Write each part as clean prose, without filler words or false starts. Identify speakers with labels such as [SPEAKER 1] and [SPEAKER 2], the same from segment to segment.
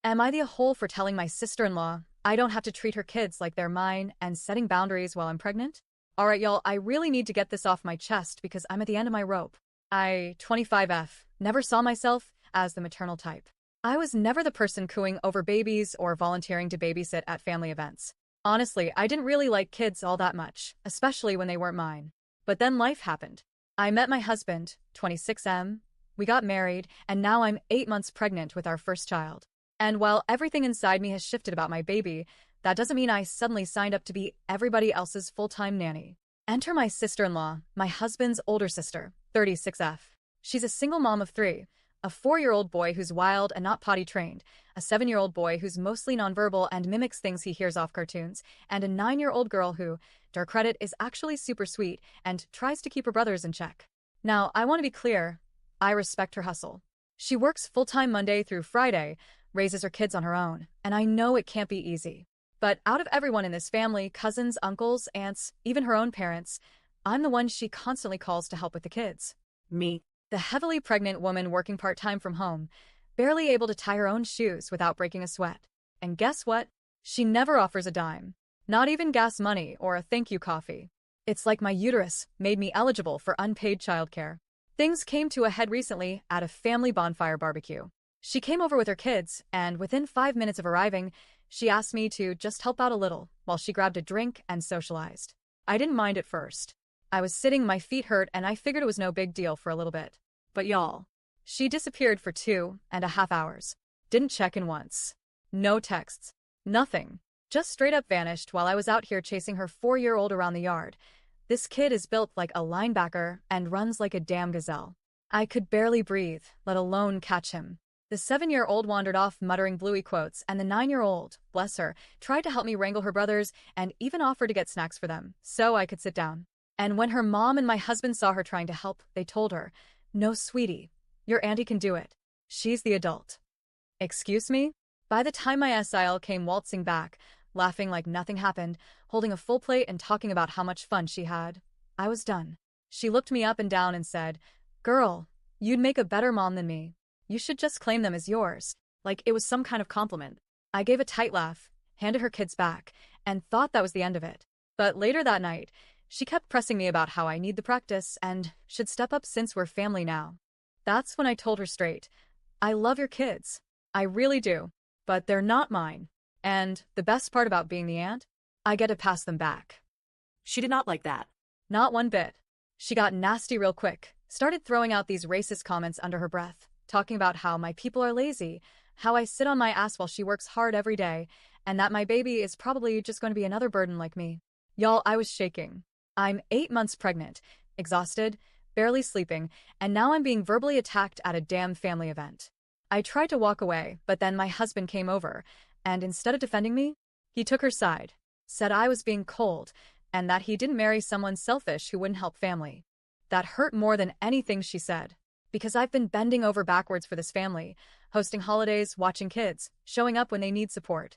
[SPEAKER 1] Am I the a-hole for telling my sister-in-law I don't have to treat her kids like they're mine and setting boundaries while I'm pregnant? Alright, y'all, I really need to get this off my chest because I'm at the end of my rope. 25F, never saw myself as the maternal type. I was never the person cooing over babies or volunteering to babysit at family events. Honestly, I didn't really like kids all that much, especially when they weren't mine. But then life happened. I met my husband, 26M, we got married, and now I'm 8 months pregnant with our first child. And while everything inside me has shifted about my baby, that doesn't mean I suddenly signed up to be everybody else's full-time nanny. Enter my sister-in-law, my husband's older sister, 36F. She's a single mom of 3, a 4-year-old boy who's wild and not potty trained, a 7-year-old boy who's mostly nonverbal and mimics things he hears off cartoons, and a 9-year-old girl who, to her credit, is actually super sweet and tries to keep her brothers in check. Now, I want to be clear, I respect her hustle. She works full-time Monday through Friday, raises her kids on her own, and I know it can't be easy. But out of everyone in this family, cousins, uncles, aunts, even her own parents, I'm the one she constantly calls to help with the kids. Me, the heavily pregnant woman working part-time from home, barely able to tie her own shoes without breaking a sweat. And guess what? She never offers a dime. Not even gas money or a thank you coffee. It's like my uterus made me eligible for unpaid childcare. Things came to a head recently at a family bonfire barbecue. She came over with her kids, and within 5 minutes of arriving, she asked me to just help out a little while she grabbed a drink and socialized. I didn't mind at first. I was sitting, my feet hurt, and I figured it was no big deal for a little bit. But y'all, she disappeared for 2.5 hours. Didn't check in once. No texts. Nothing. Just straight up vanished while I was out here chasing her 4-year-old around the yard. This kid is built like a linebacker and runs like a damn gazelle. I could barely breathe, let alone catch him. The 7-year-old wandered off muttering bluey quotes, and the 9-year-old, bless her, tried to help me wrangle her brothers and even offered to get snacks for them, so I could sit down. And when her mom and my husband saw her trying to help, they told her, "No, sweetie, your auntie can do it. She's the adult." Excuse me? By the time my SIL came waltzing back, laughing like nothing happened, holding a full plate and talking about how much fun she had, I was done. She looked me up and down and said, "Girl, you'd make a better mom than me. You should just claim them as yours," like it was some kind of compliment. I gave a tight laugh, handed her kids back, and thought that was the end of it. But later that night, she kept pressing me about how I need the practice and should step up since we're family now. That's when I told her straight, I love your kids. I really do. But they're not mine. And the best part about being the aunt? I get to pass them back.
[SPEAKER 2] She did not like that.
[SPEAKER 1] Not one bit. She got nasty real quick, started throwing out these racist comments under her breath, talking about how my people are lazy, how I sit on my ass while she works hard every day, and that my baby is probably just going to be another burden like me. Y'all, I was shaking. I'm 8 months pregnant, exhausted, barely sleeping, and now I'm being verbally attacked at a damn family event. I tried to walk away, but then my husband came over, and instead of defending me, he took her side, said I was being cold, and that he didn't marry someone selfish who wouldn't help family. That hurt more than anything she said. Because I've been bending over backwards for this family, hosting holidays, watching kids, showing up when they need support,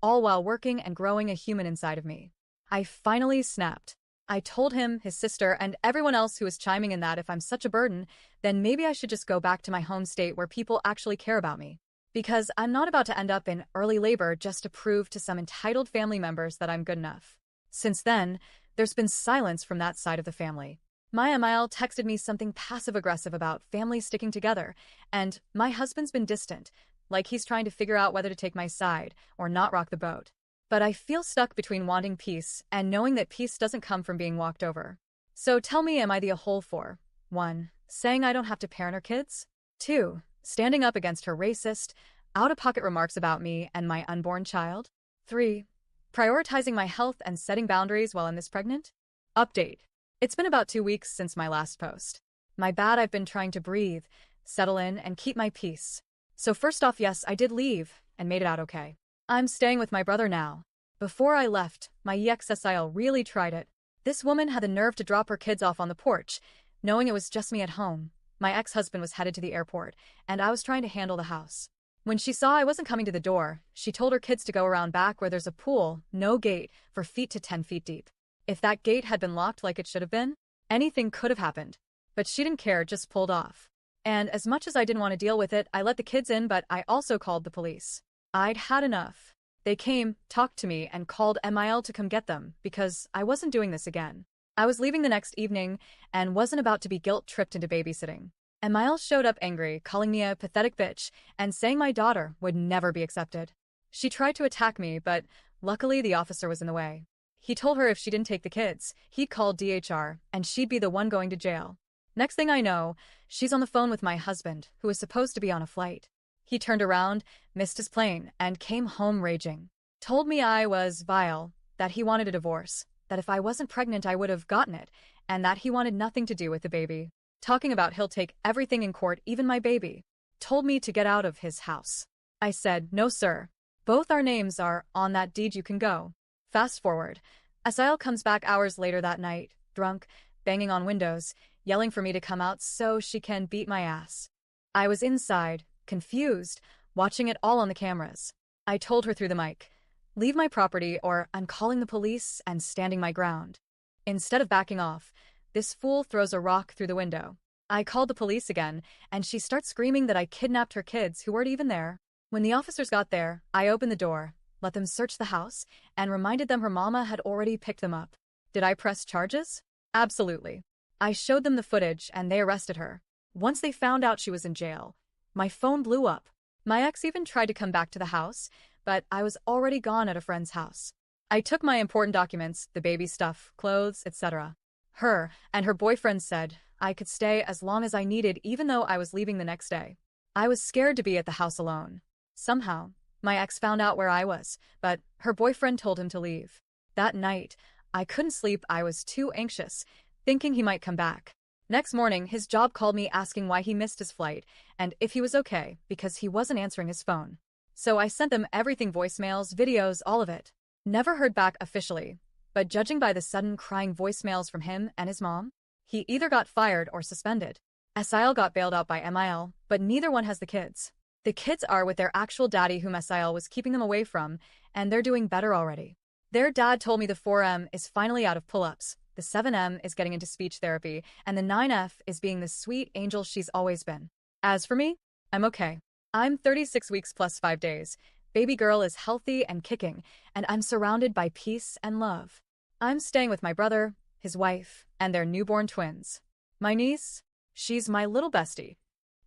[SPEAKER 1] all while working and growing a human inside of me. I finally snapped. I told him, his sister, and everyone else who was chiming in that if I'm such a burden, then maybe I should just go back to my home state where people actually care about me. Because I'm not about to end up in early labor just to prove to some entitled family members that I'm good enough. Since then, there's been silence from that side of the family. My Emile texted me something passive-aggressive about families sticking together, and my husband's been distant, like he's trying to figure out whether to take my side or not rock the boat. But I feel stuck between wanting peace and knowing that peace doesn't come from being walked over. So tell me, am I the a-hole for 1. Saying I don't have to parent her kids? 2. Standing up against her racist, out-of-pocket remarks about me and my unborn child? 3. Prioritizing my health and setting boundaries while I'm this pregnant? Update. It's been about 2 weeks since my last post. My bad, I've been trying to breathe, settle in, and keep my peace. So first off, yes, I did leave and made it out okay. I'm staying with my brother now. Before I left, my EXSIL really tried it. This woman had the nerve to drop her kids off on the porch, knowing it was just me at home. My ex-husband was headed to the airport, and I was trying to handle the house. When she saw I wasn't coming to the door, she told her kids to go around back where there's a pool, no gate, for feet to 10 feet deep. If that gate had been locked like it should have been, anything could have happened. But she didn't care, just pulled off. And as much as I didn't want to deal with it, I let the kids in, but I also called the police. I'd had enough. They came, talked to me, and called MIL to come get them because I wasn't doing this again. I was leaving the next evening and wasn't about to be guilt-tripped into babysitting. MIL showed up angry, calling me a pathetic bitch and saying my daughter would never be accepted. She tried to attack me, but luckily the officer was in the way. He told her if she didn't take the kids, he'd call DHR and she'd be the one going to jail. Next thing I know, she's on the phone with my husband, who was supposed to be on a flight. He turned around, missed his plane, and came home raging. Told me I was vile, that he wanted a divorce, that if I wasn't pregnant I would have gotten it, and that he wanted nothing to do with the baby. Talking about he'll take everything in court, even my baby. Told me to get out of his house. I said, no sir. Both our names are on that deed, you can go. Fast forward. Asael comes back hours later that night, drunk, banging on windows, yelling for me to come out so she can beat my ass. I was inside, confused, watching it all on the cameras. I told her through the mic, leave my property or I'm calling the police, and standing my ground. Instead of backing off, this fool throws a rock through the window. I called the police again, and she starts screaming that I kidnapped her kids who weren't even there. When the officers got there, I opened the door, let them search the house, and reminded them her mama had already picked them up. Did I press charges? Absolutely. I showed them the footage and they arrested her. Once they found out she was in jail, my phone blew up. My ex even tried to come back to the house, but I was already gone at a friend's house. I took my important documents, the baby stuff, clothes, etc. Her and her boyfriend said I could stay as long as I needed even though I was leaving the next day. I was scared to be at the house alone. Somehow, my ex found out where I was, but her boyfriend told him to leave. That night, I couldn't sleep. I was too anxious, thinking he might come back. Next morning, his job called me asking why he missed his flight and if he was okay because he wasn't answering his phone. So I sent them everything, voicemails, videos, all of it. Never heard back officially, but judging by the sudden crying voicemails from him and his mom, he either got fired or suspended. Asael got bailed out by MIL, but neither one has the kids. The kids are with their actual daddy whom Asael was keeping them away from, and they're doing better already. Their dad told me the 4M is finally out of pull-ups, the 7M is getting into speech therapy, and the 9F is being the sweet angel she's always been. As for me, I'm okay. I'm 36 weeks plus 5 days. Baby girl is healthy and kicking, and I'm surrounded by peace and love. I'm staying with my brother, his wife, and their newborn twins. My niece? She's my little bestie.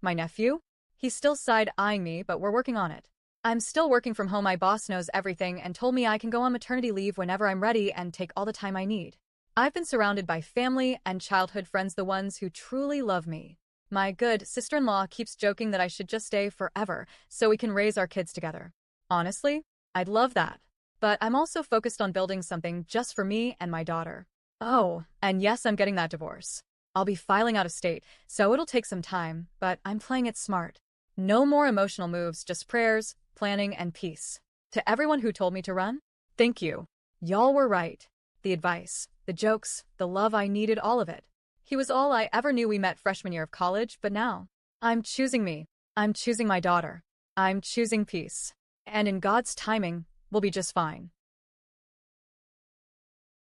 [SPEAKER 1] My nephew? He's still side-eyeing me, but we're working on it. I'm still working from home. My boss knows everything and told me I can go on maternity leave whenever I'm ready and take all the time I need. I've been surrounded by family and childhood friends, the ones who truly love me. My good sister-in-law keeps joking that I should just stay forever so we can raise our kids together. Honestly, I'd love that. But I'm also focused on building something just for me and my daughter. Oh, and yes, I'm getting that divorce. I'll be filing out of state, so it'll take some time, but I'm playing it smart. No more emotional moves, just prayers, planning, and peace. To everyone who told me to run, thank you. Y'all were right. The advice, the jokes, the love, I needed all of it. He was all I ever knew. We met freshman year of college, but now, I'm choosing me. I'm choosing my daughter. I'm choosing peace. And in God's timing, we'll be just fine.